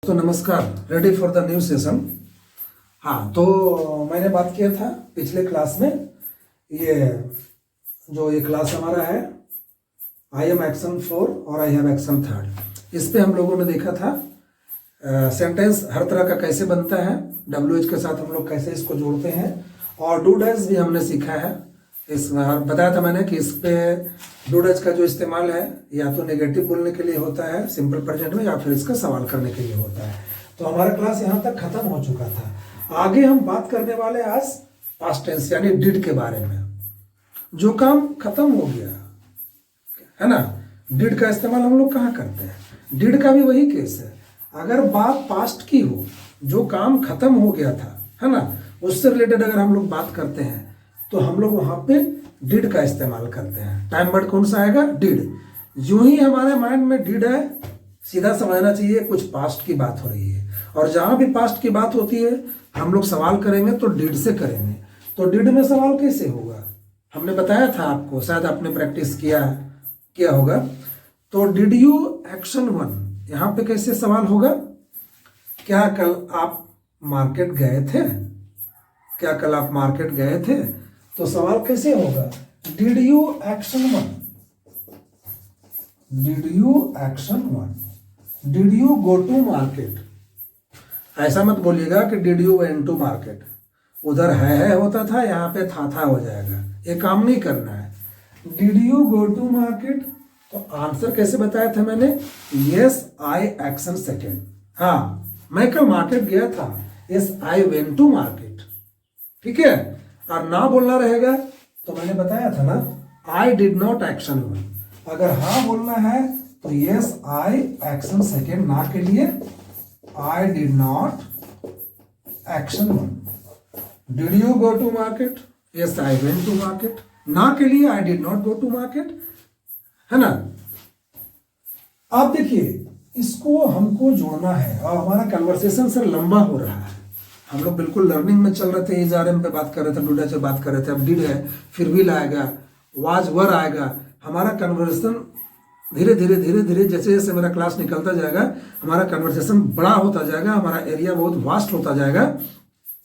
दोस्तों नमस्कार। Ready for the new session. हाँ, तो मैंने बात किया था पिछले क्लास में, ये क्लास हमारा है आई एम एक्शन 4 और आई हैव एक्शन 3। इस पे हम लोगों ने देखा था सेंटेंस हर तरह का कैसे बनता है, WH के साथ हम लोग कैसे इसको जोड़ते हैं, और डू डज भी हमने सीखा है। बताया था मैंने कि इस पे डू डज का जो इस्तेमाल है या तो नेगेटिव बोलने के लिए होता है सिंपल प्रेजेंट में, या फिर इसका सवाल करने के लिए होता है। तो हमारा क्लास यहाँ तक खत्म हो चुका था। आगे हम बात करने वाले आज पास्ट टेंस यानी डिड के बारे में। जो काम खत्म हो गया है ना, डिड का इस्तेमाल हम लोग कहाँ करते हैं? डिड का भी वही केस है। अगर बात पास्ट की हो, जो काम खत्म हो गया था, है ना, उससे रिलेटेड अगर हम लोग बात करते हैं तो हम लोग वहां पे डिड का इस्तेमाल करते हैं। टाइम वर्ड कौन सा आएगा? डिड। जो ही हमारे माइंड में डिड है, सीधा समझना चाहिए कुछ पास्ट की बात हो रही है। और जहां भी पास्ट की बात होती है हम लोग सवाल करेंगे तो डिड से करेंगे। तो डिड में सवाल कैसे होगा? हमने बताया था आपको, शायद आपने प्रैक्टिस किया होगा। तो डिड यू एक्शन 1, यहां पे कैसे सवाल होगा? क्या कल आप मार्केट गए थे? क्या कल आप मार्केट गए थे? तो सवाल कैसे होगा? Did you action 1, did you action 1, did you go to market. ऐसा मत बोलिएगा कि did you went to market. उधर है होता था, यहाँ पे था हो जाएगा। ये काम नहीं करना है। Did you go to market, तो आंसर कैसे बताया था मैंने? Yes I action second. हाँ, मैं कल मार्केट गया था। Yes I went to market. ठीक है। और ना बोलना रहेगा तो मैंने बताया था ना, आई डिड नॉट एक्शन 1। अगर हाँ बोलना है तो यस आई एक्शन सेकेंड। ना के लिए I did not action 1। Did you go to market? Yes I went to market. ना के लिए I did not go to market, है ना। आप देखिए, इसको हमको जोड़ना है और हमारा कन्वर्सेशन सर लंबा हो रहा है। हम लोग बिल्कुल लर्निंग में चल रहे थे, इज़ पे बात कर रहे थे, डू डज पे बात कर रहे थे। अब डिड है, फिर विल आएगा, वाज वर आएगा। हमारा कन्वर्सेशन धीरे धीरे जैसे जैसे मेरा क्लास निकलता जाएगा हमारा कन्वर्सेशन बड़ा होता जाएगा, हमारा एरिया बहुत वास्ट होता जाएगा।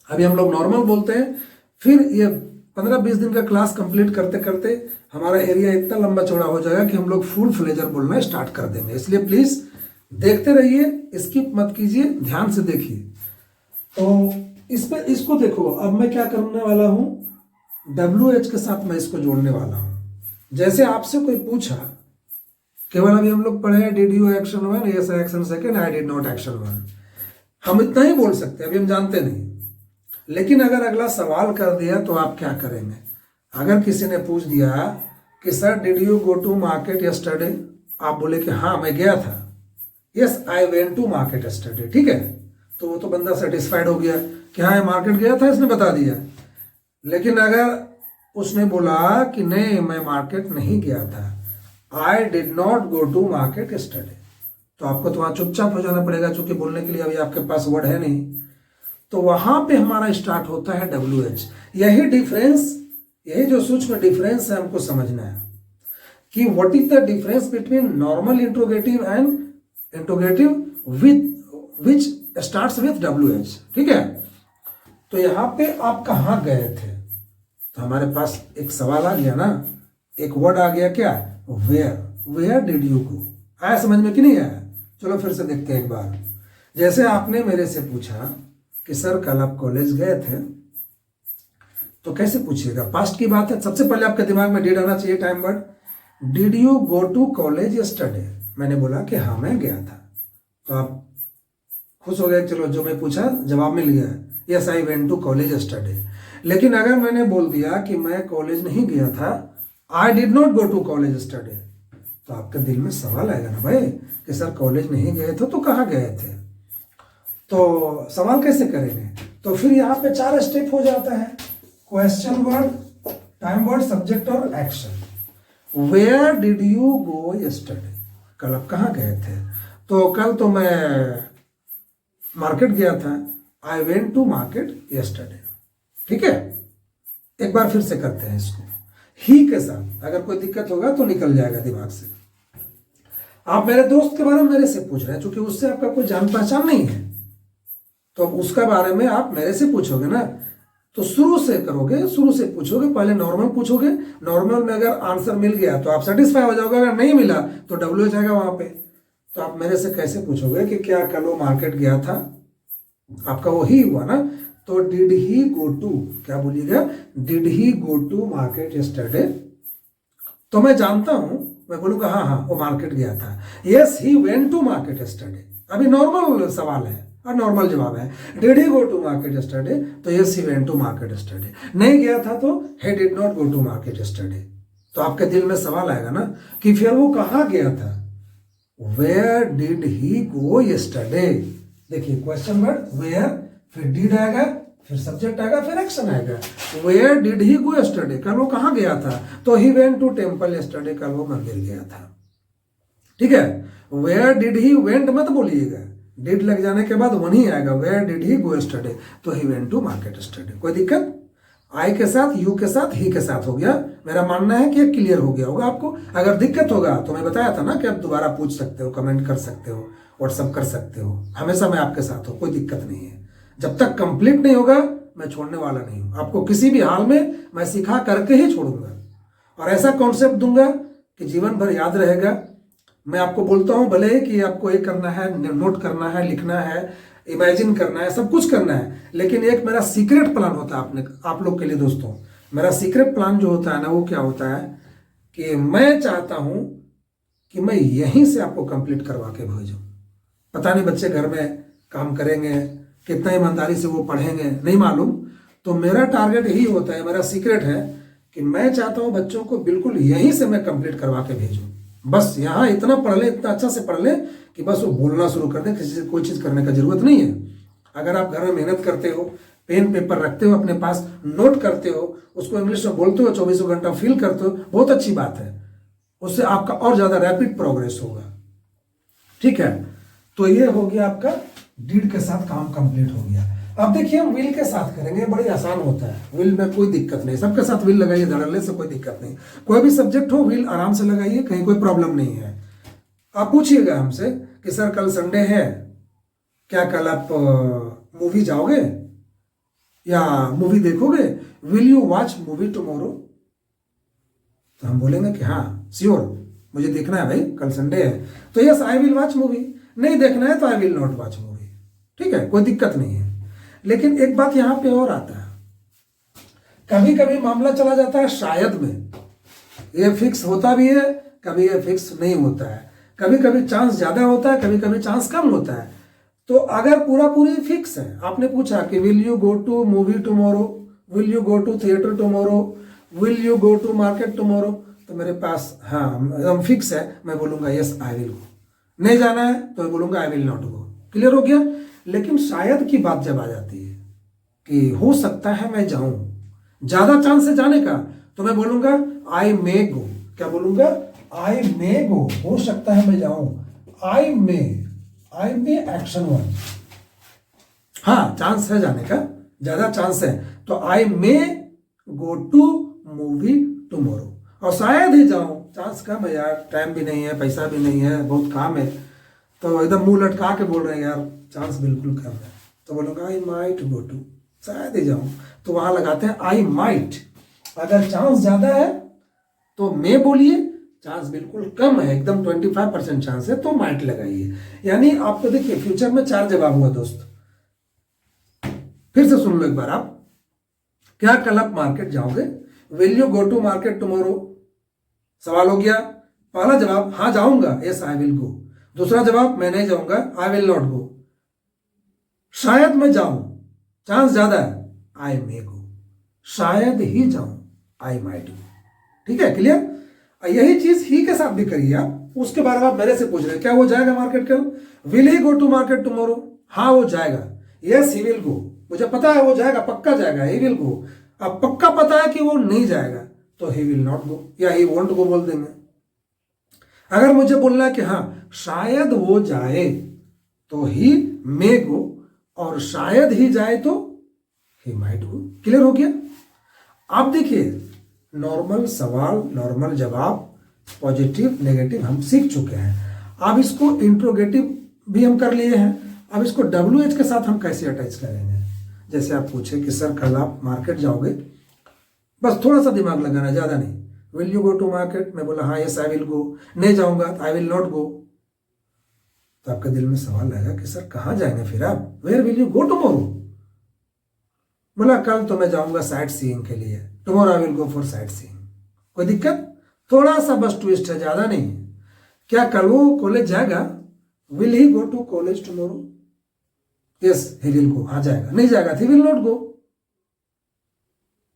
अभी हम लोग नॉर्मल बोलते हैं, फिर ये 15-20 दिन का क्लास कंप्लीट करते करते हमारा एरिया इतना लंबा चौड़ा हो जाएगा कि हम लोग फुल फ्लेजर बोलना स्टार्ट कर देंगे। इसलिए प्लीज देखते रहिए, स्किप मत कीजिए, ध्यान से देखिए। तो इसको देखो, अब मैं क्या करने वाला हूं, WH के साथ मैं इसको जोड़ने वाला हूं। जैसे आपसे कोई पूछा, केवल अभी हम लोग पढ़े did you action 1, yes action second, I did not action 1। हम इतना ही बोल सकते हैं, अभी हम जानते नहीं। लेकिन अगर अगला सवाल कर दिया तो आप क्या करेंगे? अगर किसी ने पूछ दिया कि sir did you go to market yesterday, आप बोले कि हाँ मैं गया था, yes I went to market yesterday. ठीक है, तो वो तो बंदा सेटिस्फाइड हो गया कि हाँ मार्केट गया था, इसने बता दिया। लेकिन अगर उसने बोला कि नहीं मैं मार्केट नहीं गया था, I did not go to market yesterday, तो आपको तो वहां चुपचाप हो जाना पड़ेगा, क्योंकि बोलने के लिए अभी आपके पास वर्ड है नहीं। तो वहां पे हमारा स्टार्ट होता है WH। यही डिफरेंस, यही जो सूक्ष्म डिफरेंस है हमको समझना है कि what is the difference between normal interrogative and interrogative which starts with WH। ठीक है, तो यहां पे आप कहां गए थे, तो हमारे पास एक सवाल आ गया ना, एक वर्ड आ गया, क्या? Where did you go. आया समझ में कि नहीं आया? चलो फिर से देखते हैं एक बार। जैसे आपने मेरे से पूछा कि सर कल आप कॉलेज गए थे, तो कैसे पूछिएगा? पास्ट की बात है, सबसे पहले आपके दिमाग में डिड आना चाहिए। Time word, did you go to college yesterday. मैंने बोला कि हाँ मैं गया था, तो आप खुश हो गए, चलो जो मैं पूछा जवाब मिल गया, yes I went to college yesterday. लेकिन अगर मैंने बोल दिया कि मैं कॉलेज नहीं गया था, I did not go to college yesterday, तो आपके दिल में सवाल आएगा ना भाई कि सर कॉलेज नहीं गए थे तो कहाँ गए थे। तो सवाल कैसे करेंगे? तो फिर यहाँ पे 4 स्टेप हो जाता है, question word, time word, subject और action. Where did you go yesterday, कल आप कहाँ गए थे? तो कल तो मैं मार्केट गया था, I went to market yesterday. ठीक है, एक बार फिर से करते हैं इसको ही के साथ। अगर कोई दिक्कत होगा तो निकल जाएगा दिमाग से। आप मेरे दोस्त के बारे में मेरे से पूछ रहे हैं, क्योंकि उससे आपका कोई जान पहचान नहीं है, तो अब उसका बारे में आप मेरे से पूछोगे ना, तो शुरू से करोगे, शुरू से पूछोगे, पहले नॉर्मल पूछोगे, नॉर्मल में अगर आंसर मिल गया तो आप सेटिस्फाई हो जाओगे, अगर नहीं मिला तो डब्ल्यू जाएगा वहां पे। तो आप मेरे से कैसे पूछोगे कि क्या कल वो मार्केट गया था, आपका वही हुआ ना। तो डिड ही गो टू, क्या बोलिएगा, did he go to market yesterday, तो मैं जानता हूं, मैं बोलूंगा हाँ हाँ वो मार्केट गया था। Yes he went to market yesterday, अभी नॉर्मल सवाल है और नॉर्मल जवाब है। Did he go to market yesterday, तो yes he went to market yesterday. नहीं गया था तो he did not go to market yesterday. तो आपके दिल में सवाल आएगा ना कि फिर वो कहाँ गया था, where did he go yesterday. देखिए क्वेश्चन वर्ड वेयर, फिर डिड आएगा, फिर सब्जेक्ट आएगा, फिर एक्शन आएगा। Where did he go yesterday, कल वो कहाँ गया था, तो he went to temple yesterday, कल वो मंदिर गया था। ठीक है, वेयर डिड ही वेंट मत बोलिएगा, डिड लग जाने के बाद वन ही आएगा। Where did he go yesterday, तो he went to market yesterday. कोई दिक्कत, आई के साथ, यू के साथ, ही के साथ हो गया। मेरा मानना है कि क्लियर हो गया होगा आपको। अगर दिक्कत होगा तो मैं बताया था ना कि आप दोबारा पूछ सकते हो, कमेंट कर सकते हो, व्हाट्सअप कर सकते हो, हमेशा मैं आपके साथ हूँ, कोई दिक्कत नहीं है। जब तक कंप्लीट नहीं होगा मैं छोड़ने वाला नहीं हूँ आपको, किसी भी हाल में मैं सिखा करके ही छोड़ूंगा, और ऐसा कॉन्सेप्ट दूंगा कि जीवन भर याद रहेगा। मैं आपको बोलता हूँ भले ही कि आपको ये करना है, नोट करना है, लिखना है, इमेजिन करना है, सब कुछ करना है, लेकिन एक मेरा सीक्रेट प्लान होता है आप लोग के लिए दोस्तों। मेरा सीक्रेट प्लान जो होता है ना, वो क्या होता है कि मैं चाहता हूं कि मैं यहीं से आपको कंप्लीट करवा के भेजूं। पता नहीं बच्चे घर में काम करेंगे, कितना ईमानदारी से वो पढ़ेंगे, नहीं मालूम। तो मेरा टारगेट यही होता है, मेरा सीक्रेट है कि मैं चाहता हूं बच्चों को बिल्कुल यहीं से मैं कंप्लीट करवा के भेजूं। बस यहाँ इतना पढ़ ले, इतना अच्छा से पढ़ ले कि बस वो बोलना शुरू कर दे, किसी से कोई चीज़ करने का जरूरत नहीं है। अगर आप घर में मेहनत करते हो, पेन पेपर रखते हो अपने पास, नोट करते हो, उसको इंग्लिश में बोलते हो, 24 घंटा फील करते हो, बहुत अच्छी बात है, उससे आपका और ज़्यादा रैपिड प्रोग्रेस होगा। ठीक है, तो ये हो गया आपका डिड के साथ काम कंप्लीट हो गया। अब देखिए हम विल के साथ करेंगे, बड़ी आसान होता है, विल में कोई दिक्कत नहीं, सबके साथ विल लगाइए, धड़ल्ले से कोई दिक्कत नहीं। कोई भी सब्जेक्ट हो विल आराम से लगाइए, कहीं कोई प्रॉब्लम नहीं है। आप पूछिएगा हमसे कि सर कल संडे है, क्या कल आप मूवी जाओगे या मूवी देखोगे, will you watch movie tomorrow, तो हम बोलेंगे कि हाँ श्योर, मुझे देखना है भाई, कल संडे है, तो yes I will watch movie. नहीं देखना है तो I will not watch movie. ठीक है, कोई दिक्कत नहीं है। लेकिन एक बात यहां पे और आता है, कभी कभी मामला चला जाता है शायद में, ये फिक्स होता भी है, कभी ये फिक्स नहीं होता है, कभी कभी चांस ज्यादा होता है, कभी कभी चांस कम होता है। तो अगर पूरा पूरी फिक्स है, आपने पूछा कि will you go to movie tomorrow, will you go to theatre tomorrow, will you go to market tomorrow, तो मेरे पास हाँ एकदम फिक्स है, मैं बोलूंगा यस आई विल गो। नहीं जाना है तो मैं बोलूंगा I will not go. Clear हो गया। लेकिन शायद की बात जब आ जाती है कि हो सकता है मैं जाऊं, ज्यादा चांस है जाने का, तो मैं बोलूंगा आई मे गो। क्या बोलूंगा, आई मे गो, हो सकता है मैं जाऊं। आई मे एक्शन वन, हाँ चांस है जाने का, ज्यादा चांस है, तो आई मे गो टू मूवी टुमारो, और शायद ही जाऊं, चांस कम है यार, टाइम भी नहीं है, पैसा भी नहीं है, बहुत काम है, तो एकदम मुंह लटका के बोल रहे हैं यार चांस बिल्कुल कम है, तो बोलूंगा आई माइट गो टू, शायद ही जाऊं, तो वहां लगाते हैं आई माइट। अगर चांस ज्यादा है तो मे बोलिए, चांस बिल्कुल कम है, एकदम 25% चांस है, तो माइट लगाइए। यानी आपको देखिए फ्यूचर में 4 जवाब हुआ दोस्त, फिर से सुन लो एक बार आप। क्या कल आप मार्केट जाओगे, will you go to market tomorrow, सवाल हो गया। पहला जवाब हाँ जाऊंगा, यस आई विल गो। दूसरा जवाब मैं नहीं जाऊंगा, आई विल नॉट गो। शायद मैं जाऊं, चांस ज्यादा है, आई मे गो। शायद ही जाऊं, आई माइट गो। ठीक है, क्लियर। यही चीज ही के साथ भी करिए आप, उसके बारे में आप मेरे से पूछ रहे हैं क्या वो जाएगा मार्केट कल, will he go to market tomorrow, हाँ वो जाएगा, यस ही विल गो, मुझे पता है वो जाएगा, पक्का जाएगा, ही विल गो। अब पक्का पता है कि वो नहीं जाएगा तो ही विल नॉट गो या ही वोंट गो बोल देंगे। अगर मुझे बोलना है कि हाँ शायद वो जाए तो ही मे गो, और शायद ही जाए तो ही माइट गो। क्लियर हो गया। आप देखिए नॉर्मल सवाल, नॉर्मल जवाब, पॉजिटिव नेगेटिव हम सीख चुके हैं। अब इसको इंट्रोगेटिव भी हम कर लिए हैं, अब इसको WH के साथ हम कैसे अटैच करेंगे। जैसे आप पूछे कि सर कल आप मार्केट जाओगे, बस थोड़ा सा दिमाग लगाना, ज़्यादा नहीं। Will you go to market, मैं बोला हाँ यस आई विल गो, नहीं जाऊंगा आई विल नॉट गो, तो आपके दिल में सवाल आएगा कि सर कहाँ जाएंगे फिर आप, where will you go tomorrow. बोला कल तो मैं जाऊंगा साइट सीइंग के लिए, tomorrow I will go for sightseeing. कोई दिक्कत, थोड़ा सा बस ट्विस्ट है, ज़्यादा नहीं है। क्या कल वो कॉलेज जाएगा, will he go to college tomorrow, yes he will go, हाँ जाएगा, नहीं जाएगा ही विल नॉट गो।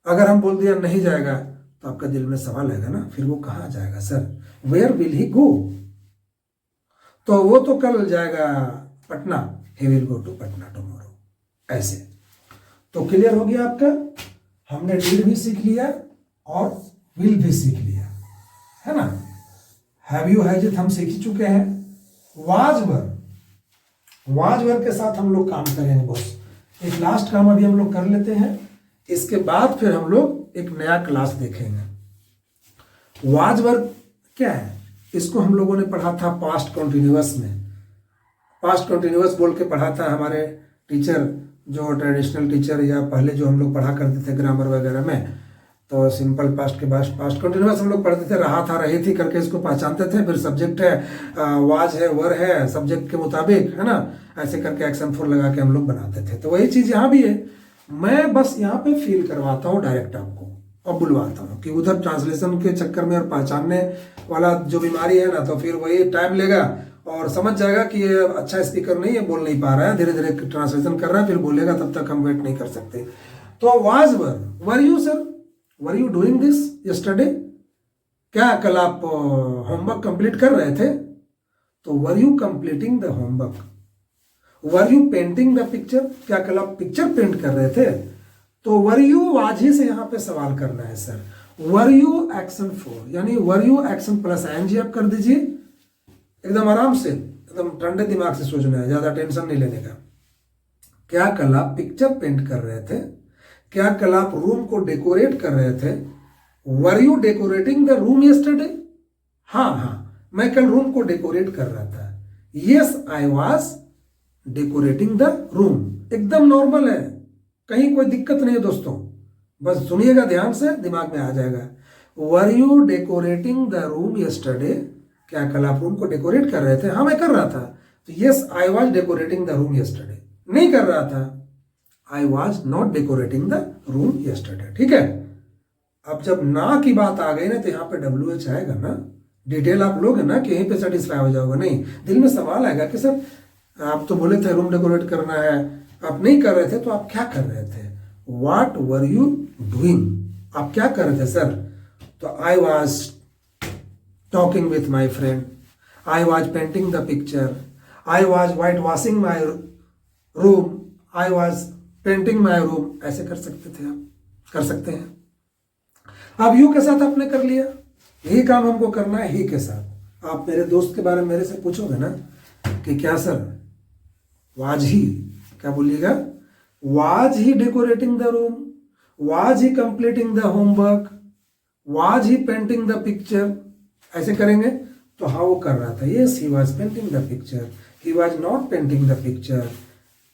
अगर हम बोल दिया नहीं जाएगा तो आपका दिल में सवाल आएगा ना, फिर वो कहाँ जाएगा sir, where will he go. तो वो तो कल जाएगा Patna, he will go to Patna tomorrow, ऐसे। तो क्लियर हो गया आपका, हमने डिड भी सीख लिया और विल भी सीख लिया, है ना। हैव यू हैज इट हम सीख ही चुके हैं। वाज वर के साथ हम लोग काम करेंगे बॉस। एक लास्ट काम अभी हम लोग कर लेते हैं, इसके बाद फिर हम लोग एक नया क्लास देखेंगे। वाज वर क्या है, इसको हम लोगों ने पढ़ा था पास्ट कंटिन्यूअस में। पास्ट कंटिन्यूअस बोल के पढ़ा था हमारे टीचर, जो ट्रेडिशनल टीचर या पहले जो हम लोग पढ़ा करते थे ग्रामर वगैरह में। तो सिंपल पास्ट के बाद पास्ट कंटिन्यूअस हम लोग पढ़ते थे, रहा था रही थी करके इसको पहचानते थे। फिर सब्जेक्ट है, वाज है, वर है, सब्जेक्ट के मुताबिक, है ना, ऐसे करके एक्शन 4 लगा के हम लोग बनाते थे। तो वही चीज़ यहाँ भी है, मैं बस यहाँ पे फील करवाता हूँ डायरेक्ट आपको और बुलवाता हूँ कि उधर ट्रांसलेशन के चक्कर में और पहचानने वाला जो बीमारी है ना, तो फिर वही टाइम लेगा और समझ जाएगा कि ये अच्छा स्पीकर नहीं है, बोल नहीं पा रहा है, धीरे धीरे ट्रांसलेशन कर रहा है, फिर बोलेगा, तब तक हम वेट नहीं कर सकते। तो was were you sir, were you doing this yesterday, क्या कल आप होमवर्क कंप्लीट कर रहे थे, तो were you completing the homework. Were you painting the picture, क्या कल आप पिक्चर पेंट कर रहे थे, तो वर यू वाज ही से यहाँ पे सवाल करना है सर। वर यू एक्शन 4, यानी were you action plus ING आप कर दीजिए, एकदम आराम से, एकदम ठंडे दिमाग से सोचना है, ज्यादा टेंशन नहीं लेने का। क्या कल आप पिक्चर पेंट कर रहे थे, क्या कल आप रूम को डेकोरेट कर रहे थे, were you decorating the room yesterday, हाँ मैं कल रूम को डेकोरेट कर रहा था, yes I was decorating the room. एकदम नॉर्मल है, कहीं कोई दिक्कत नहीं है दोस्तों, बस सुनिएगा ध्यान से, दिमाग में आ जाएगा। Were you decorating the room yesterday, क्या कल आप रूम को डेकोरेट कर रहे थे, हाँ मैं कर रहा था, तो yes I was decorating the room yesterday. नहीं कर रहा था, I was not decorating the room yesterday. ठीक है, अब जब ना की बात आ गई ना, तो यहाँ पे WH आएगा ना, डिटेल आप लोगे ना कि यहीं पे सेटिस्फाई हो जाओगे, नहीं दिल में सवाल आएगा कि सर आप तो बोले थे रूम डेकोरेट करना है, आप नहीं कर रहे थे, तो आप क्या कर रहे थे, व्हाट वर यू डूइंग, आप क्या कर रहे थे सर, तो I was talking with my friend, I was painting the picture, I was white washing my room, I was painting my room, ऐसे कर सकते थे आप, कर सकते हैं। अब यू के साथ आपने कर लिया, यही काम हमको करना है ही के साथ। आप मेरे दोस्त के बारे में मेरे से पूछोगे ना कि क्या सर वाज ही, क्या बोलिएगा, was he decorating the room, was he completing the homework, was he painting the picture, ऐसे करेंगे तो हाँ वो कर रहा था, yes he was painting the picture, he was not painting the picture,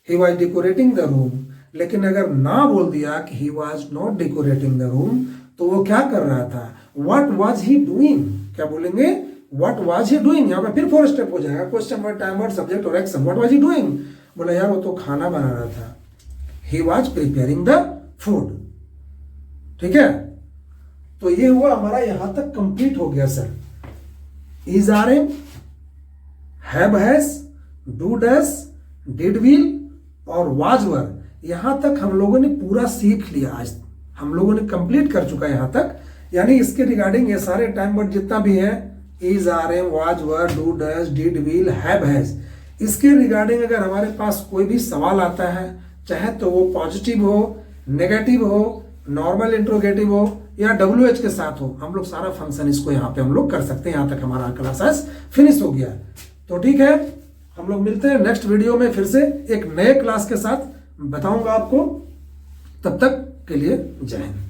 he was decorating the room. लेकिन अगर ना बोल दिया कि he was not decorating the room, तो वो क्या कर रहा था, व्हाट वाज ही डूइंग, क्या बोलेंगे, व्हाट वाज ही डूइंग। यहाँ पे फिर 4 स्टेप हो जाएगा, question word, time word, subject और action. What was he doing, बोला यार वो तो खाना बना रहा था, he was preparing the food. ठीक है, तो ये हुआ हमारा, यहां तक कंप्लीट हो गया sir. Is are am, have has, do does, did will और वाज वर, यहां तक हम लोगों ने पूरा सीख लिया। आज हम लोगों ने कंप्लीट कर चुका है यहां तक, यानी इसके रिगार्डिंग ये सारे टाइम वर्ड जितना भी है, is are am, was were, do does, did will, have has, इसके रिगार्डिंग अगर हमारे पास कोई भी सवाल आता है, चाहे तो वो पॉजिटिव हो, नेगेटिव हो, नॉर्मल इंट्रोगेटिव हो या WH के साथ हो, हम लोग सारा फंक्शन इसको यहाँ पे हम लोग कर सकते हैं। यहाँ तक हमारा क्लासेस फिनिश हो गया। तो ठीक है, हम लोग मिलते हैं नेक्स्ट वीडियो में, फिर से एक नए क्लास के साथ बताऊंगा आपको। तब तक के लिए जय हिंद।